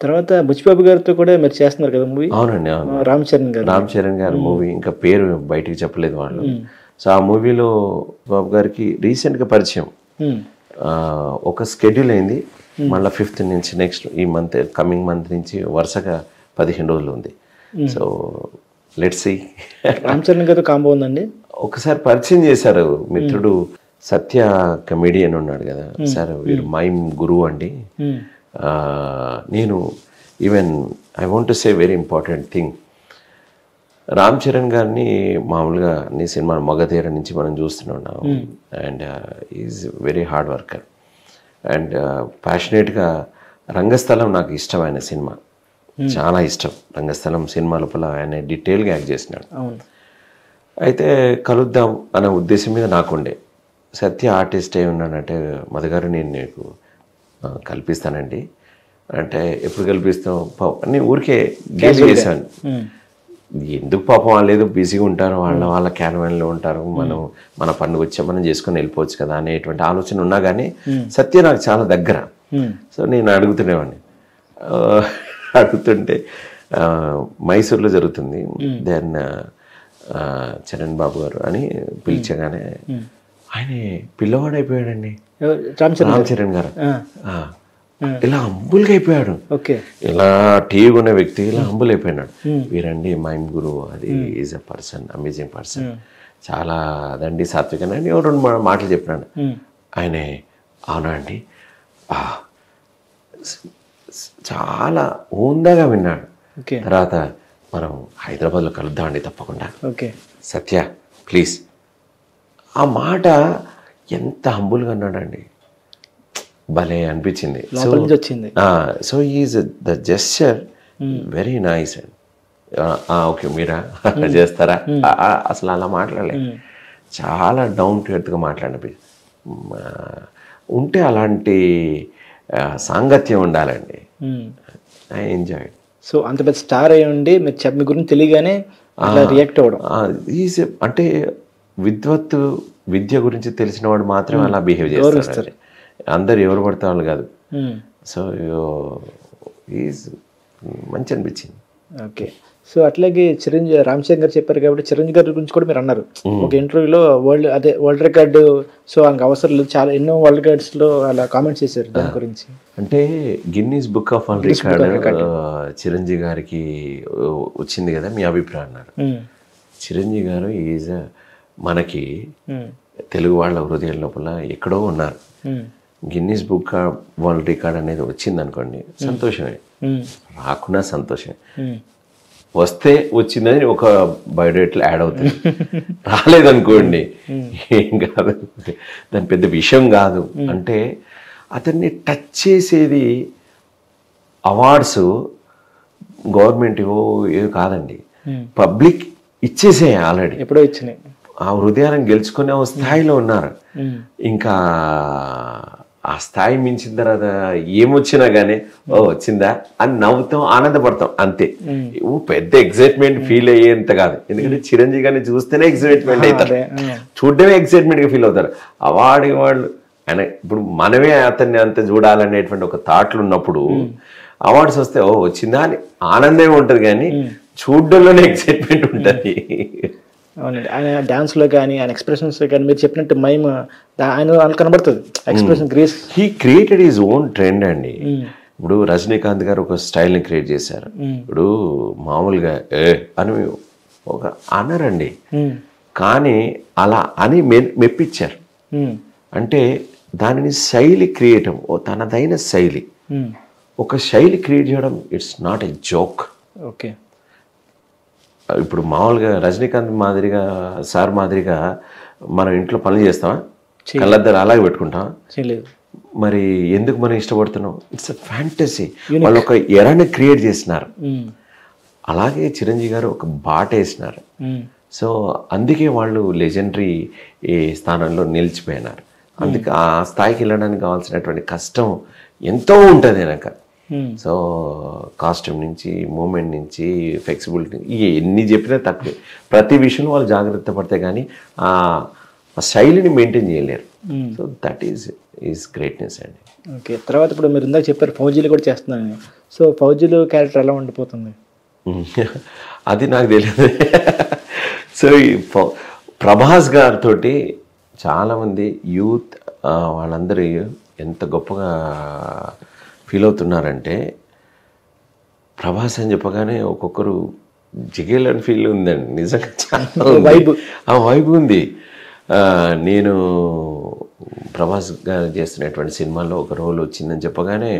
తర్వాత బుచ్చిబాబు గారితో కూడా మీరు చేస్తున్నారు కదా మూవీ. అవునండి, అవును. రామ్ చరణ్ గారి మూవీ, ఇంకా పేరు బయటికి చెప్పలేదు వాళ్ళు. సో ఆ మూవీలో బాబు గారికి రీసెంట్గా పరిచయం, ఒక స్కెడ్యూల్ అయింది. మళ్ళీ 5th నుంచి నెక్స్ట్ ఈ మంత్, కమింగ్ మంత్ నుంచి వరుసగా 15 రోజులు ఉంది. So let's see. Ram Charan గారితో కాంబో ఉందండి. ఒకసారి పరిచయం చేశారు మిత్రుడు సత్య, కమెడియన్ ఉన్నాడు కదా సార్, వీరు మైమ్ గురువు అండి. నేను even I want to say very important thing, Ram Charan గారిని మామూలుగా అన్ని సినిమాలు మగధీర నుంచి మనం చూస్తున్నాం. And is very hard worker and ప్యాషనేట్గా. రంగస్థలం నాకు ఇష్టమైన సినిమా, చాలా ఇష్టం. రంగస్థలం సినిమా లోపల ఆయన డీటెయిల్గా యాక్ట్ చేసినాడు. అయితే కలుద్దాం అనే ఉద్దేశం మీద నాకుండే. సత్య ఆర్టిస్ట్ ఏమన్నాడంటే, మధుగారు నేను నీకు కల్పిస్తానండి అంటే, ఎప్పుడు కల్పిస్తాం అని ఊరికే గేజ్ చేశాను. ఎందుకు పాపం వాళ్ళు ఏదో బిజీగా ఉంటారు, వాళ్ళ క్యారవాన్లో ఉంటారు, మన పండుగ వచ్చా మనం చేసుకొని వెళ్ళిపోవచ్చు కదా అనేటువంటి ఆలోచన ఉన్నా కానీ సత్య నాకు చాలా దగ్గర. సో నేను అడుగుతుంటే మైసూర్లో జరుగుతుంది. దెన్ చరణ్ బాబు గారు అని పిలిచగానే ఆయన పిల్లవాడు అయిపోయాడండి, రామ్ చరణ్ గారు. ఇలా హంబుల్గా అయిపోయాడు. ఇలా టీవీ ఉన్న వ్యక్తి ఇలా హంబుల్ అయిపోయినాడు. వీరండి మైమ్ గురు, అది is a person, amazing person, చాలా అదండి సాత్వికని అని 2 మాటలు చెప్పినాడు. ఆయనే అవునా అండి, చాలా ఊందాగా విన్నాడు. తర్వాత మనం హైదరాబాద్లో కలుద్దామండి తప్పకుండా, సత్య ప్లీజ్. ఆ మాట ఎంత హంబుల్గా అన్నాడండి, భలే అనిపించింది. So is the gesture very nice and okay మీరా చేస్తారా, అసలు అలా మాట్లాడలే, చాలా డౌన్ టు ఎర్త్గా మాట్లాడినవి ఉంటే అలాంటి సాంగత్యం ఉండాలండి. I enjoy. సో అంత పెద్ద స్టార్ అయ్యి ఉండి మీరు మీ గురించి తెలియగానే రియాక్ట్ అవ్వడం, అంటే విద్య గురించి తెలిసిన వాడు మాత్రమే అలా బిహేవ్ చేస్తారు. అందరు ఎవరు పడితే వాళ్ళు కాదు. సో ఈజ్ మంచి అనిపించింది. ఓకే. సో అట్లాగే రామ్ చరణ్ గారు చెప్పారు కాబట్టి చిరంజీవి గారి గురించి కూడా మీరు అన్నారు ఒక ఇంటర్వ్యూలో, వరల్డ్ రికార్డు, సో ఆయనకు అవసరం లేదు, చాలా ఎన్నో వరల్డ్ రికార్డ్స్లో అలా కామెంట్స్ చేశారు దాని గురించి. అంటే Guinness book of world record Chiranjeevi గారికి వచ్చింది కదా, మీ అభిప్రాయం అన్నారు. చిరంజీవి గారు ఈజ్ మనకి తెలుగు వాళ్ళ హృదయం లోపల ఎక్కడో ఉన్నారు. గిన్నీస్ బుక్ వరల్డ్ రికార్డ్ అనేది వచ్చింది అనుకోండి, సంతోషమే, రాకున్నా సంతోషమే. వస్తే వచ్చిందని ఒక బయోడేట్లో యాడ్ అవుతుంది, రాలేదనుకోండి ఏం కాదు, దాని పెద్ద విషయం కాదు. అంటే అతన్ని టచ్ చేసేది అవార్డ్స్ గవర్నమెంట్ ఏదో కాదండి, పబ్లిక్ ఇచ్చేసే ఆల్రెడీ, ఎప్పుడో ఇచ్చినాయి. ఆ హృదయాలను గెలుచుకునే స్థాయిలో ఉన్నారు. ఇంకా ఆ స్థాయి మించిన తర్వాత ఏమొచ్చినా కానీ వచ్చిందా అని నవ్వుతాం, ఆనందపడతాం అంతే. పెద్ద ఎక్సైట్మెంట్ ఫీల్ అయ్యేంత కాదు, ఎందుకంటే చిరంజీవి గారిని చూస్తేనే ఎక్సైట్మెంట్ అవుతారు, చూడడమే ఎక్సైట్మెంట్గా ఫీల్ అవుతారు. అవార్డు వాళ్ళు ఆయన ఇప్పుడు మనమే అతన్ని అంత చూడాలనేటువంటి ఒక థాట్లు ఉన్నప్పుడు అవార్డ్స్ వస్తే వచ్చిందా అని ఆనందమే ఉంటుంది, కానీ చూడడంలోనే ఎక్సైట్మెంట్ ఉంటుంది. అవునండి, ఆయన డాన్స్లో కానీ ఆయన ఎక్స్ప్రెషన్స్లో కానీ మీరు చెప్పినట్టు మైమ్ ఆయన కనబడుతుంది, expression grace. He created his own trend అండి. ఇప్పుడు రజనీకాంత్ గారు ఒక స్టైల్ని క్రియేట్ చేశారు. ఇప్పుడు మామూలుగా అని ఒక అనరండి, కానీ అలా అని మెప్పించారు. అంటే దానిని శైలి క్రియేట్, తనదైన శైలి, ఒక శైలి క్రియేట్ చేయడం it's not a joke. Okay. ఇప్పుడు మామూలుగా రజనీకాంత్ మాదిరిగా సార్ మాదిరిగా మనం ఇంట్లో పనులు చేస్తామా, కళ్ళద్దరు అలాగే పెట్టుకుంటాం, మరి ఎందుకు మనం ఇష్టపడుతున్నాం? It's a fantasy. వాళ్ళు ఒక ఎరాని క్రియేట్ చేసినారు. అలాగే చిరంజీవి గారు ఒక బాట వేసినారు. సో అందుకే వాళ్ళు లెజెండరీ స్థానంలో నిలిచిపోయినారు. అందుకే ఆ స్థాయికి వెళ్ళడానికి కావాల్సినటువంటి కష్టం ఎంతో ఉంటుంది వెనక. సో కాస్ట్యూమ్ నుంచి, మూమెంట్ నుంచి, ఫ్లెక్సిబిలిటీ, ఎన్ని చెప్పినా తక్కువే. ప్రతి విషయంలో వాళ్ళు జాగ్రత్త పడితే కానీ ఆ శైలిని మెయింటైన్ చేయలేరు. సో దట్ ఈజ్ గ్రేట్నెస్ అండి. ఓకే. తర్వాత ఇప్పుడు మీరు ఇందాక చెప్పారు ఫౌజీలు కూడా చేస్తున్నాను. సో ఫౌజీలో క్యారెక్టర్ ఎలా ఉండిపోతుంది? అది నాకు తెలియదు. సో ఈ ప్రభాస్ గారితో చాలామంది యూత్ వాళ్ళందరూ ఎంత గొప్పగా ఫీల్ అవుతున్నారంటే, ప్రభాస్ అని చెప్పగానే ఒక్కొక్కరు జిగేలని ఫీల్ ఉందండి. నిజంగా చాలా వైబ్ ఉంది. నేను ప్రభాస్ గారు చేస్తున్నటువంటి సినిమాలో ఒక రోల్ వచ్చిందని చెప్పగానే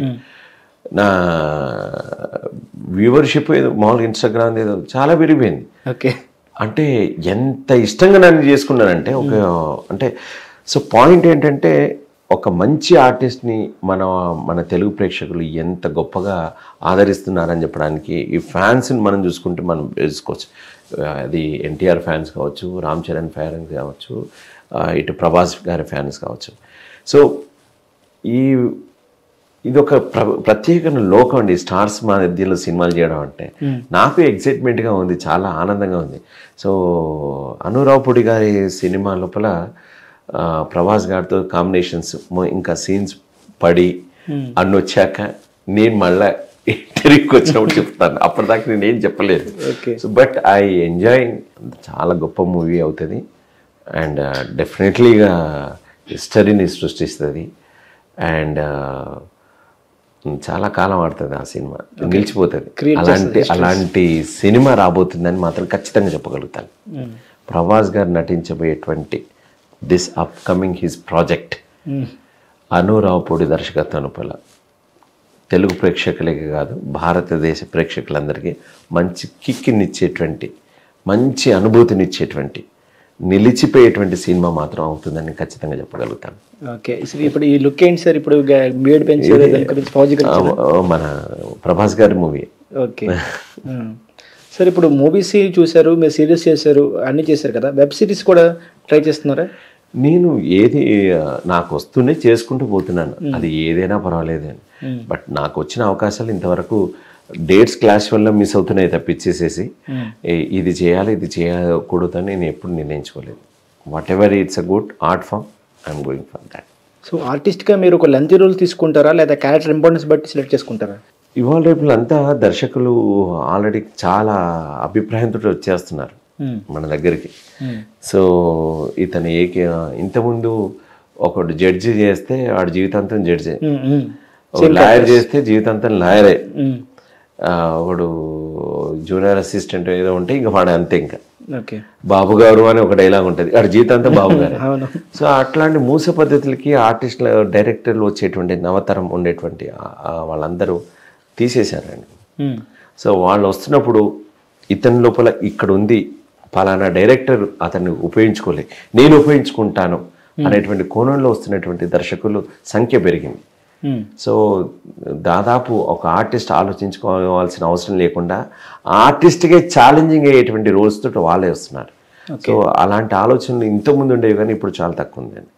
నా వ్యూవర్షిప్ ఏదో మామూలుగా ఇన్స్టాగ్రామ్ ఏదో చాలా పెరిగిపోయింది. ఓకే, అంటే ఎంత ఇష్టంగా నన్ను చేసుకున్నానంటే అంటే సో పాయింట్ ఏంటంటే, ఒక మంచి ఆర్టిస్ట్ని మన తెలుగు ప్రేక్షకులు ఎంత గొప్పగా ఆదరిస్తున్నారని చెప్పడానికి ఈ ఫ్యాన్స్ని మనం చూసుకుంటే మనం తెలుసుకోవచ్చు. అది ఎన్టీఆర్ ఫ్యాన్స్ కావచ్చు, రామ్ చరణ్ ఫ్యాన్స్ కావచ్చు, ఇటు ప్రభాస్ గారి ఫ్యాన్స్ కావచ్చు. సో ఇది ఒక ప్రత్యేకమైన లోకం అండి, స్టార్స్ మధ్యలో సినిమాలు చేయడం అంటే. నాకు ఎక్సైట్మెంట్గా ఉంది, చాలా ఆనందంగా ఉంది. సో అనురావుపూడి గారి సినిమా లోపల ప్రభాస్ గారితో కాంబినేషన్స్ ఇంకా సీన్స్ పడి అన్ని వచ్చాక నేను మళ్ళీ ఇంటర్వ్యూకి వచ్చినప్పుడు చెప్తాను. అప్పటిదాకా నేను ఏం చెప్పలేదు. So but I enjoy. చాలా గొప్ప మూవీ అవుతుంది అండ్ డెఫినెట్లీగా హిస్టరీని సృష్టిస్తుంది అండ్ చాలా కాలం ఆడుతుంది ఆ సినిమా, నిలిచిపోతుంది. అలాంటి సినిమా రాబోతుందని మాత్రం ఖచ్చితంగా చెప్పగలుగుతాను. ప్రభాస్ గారు నటించబోయేటువంటి దిస్ అప్కమింగ్ హిస్ ప్రాజెక్ట్ అనురావుపూడి దర్శకత్వం లోపల తెలుగు ప్రేక్షకులకే కాదు, భారతదేశ ప్రేక్షకులందరికీ మంచి కిక్కినిచ్చేటువంటి, మంచి అనుభూతినిచ్చేటువంటి, నిలిచిపోయేటువంటి సినిమా మాత్రం అవుతుందని ఖచ్చితంగా చెప్పగలుగుతాను. ఓకే, ఇప్పుడు ఈ లుక్ ఏంటి సార్? ఇప్పుడు బీఎడ్ పెంచారు, మన ప్రభాస్ గారి మూవీ. ఓకే సార్, ఇప్పుడు మూవీస్ చూశారు, మీరు సిరీస్ చేశారు, అన్నీ చేశారు కదా, వెబ్ సిరీస్ కూడా ట్రై చేస్తున్నారా? నేను ఏది నాకు వస్తూనే చేసుకుంటూ పోతున్నాను, అది ఏదైనా పర్వాలేదని. బట్ నాకు వచ్చిన అవకాశాలు ఇంతవరకు డేట్స్ క్లాష్ వల్ల మిస్ అవుతున్నాయి తప్పించేసేసి ఇది చేయాలి ఇది చేయకూడదని నేను ఎప్పుడు నిర్ణయించుకోలేదు. Whatever it's a good art form, I'm going for that. So ఆర్టిస్ట్గా మీరు ఒక లెంతీ రోల్ తీసుకుంటారా లేదా క్యారెక్టర్ ఇంపార్టెన్స్ బట్టి సెలెక్ట్ చేసుకుంటారా? ఇవాళ రేపులు అంతా దర్శకులు ఆల్రెడీ చాలా అభిప్రాయంతో వచ్చేస్తున్నారు మన దగ్గరికి. సో ఇతను ఇంతకుముందు ఒకడు జడ్జి చేస్తే వాడు జీవితాంతం జడ్జి, ఒక లాయర్ చేస్తే జీవితాంతం లాయరే, ఒకడు జూనియర్ అసిస్టెంట్ ఏదో ఉంటే ఇంకా వాడు అంతే. ఇంకా బాబు గారు అని ఒక డైలాగ్ ఉంటుంది, వాడు జీవితాంతం బాబు గారు. సో అట్లాంటి మూస పద్ధతులకి ఆర్టిస్టుల డైరెక్టర్లు వచ్చేటువంటి నవతరం ఉండేటువంటి వాళ్ళందరూ తీసేశారండి. సో వాళ్ళు వస్తున్నప్పుడు ఇతని లోపల ఇక్కడ ఉంది, పలానా డైరెక్టర్ అతన్ని ఉపయోగించుకోలే, నేను ఉపయోగించుకుంటాను అనేటువంటి కోణంలో వస్తున్నటువంటి దర్శకులు సంఖ్య పెరిగింది. సో దాదాపు ఒక ఆర్టిస్ట్ ఆలోచించుకోవాల్సిన అవసరం లేకుండా ఆర్టిస్ట్కే ఛాలెంజింగ్ అయ్యేటువంటి రోల్స్ తోటి వాళ్ళే వస్తున్నారు. సో అలాంటి ఆలోచనలు ఇంతకుముందు ఉండేవి కానీ ఇప్పుడు చాలా తక్కువ ఉందండి.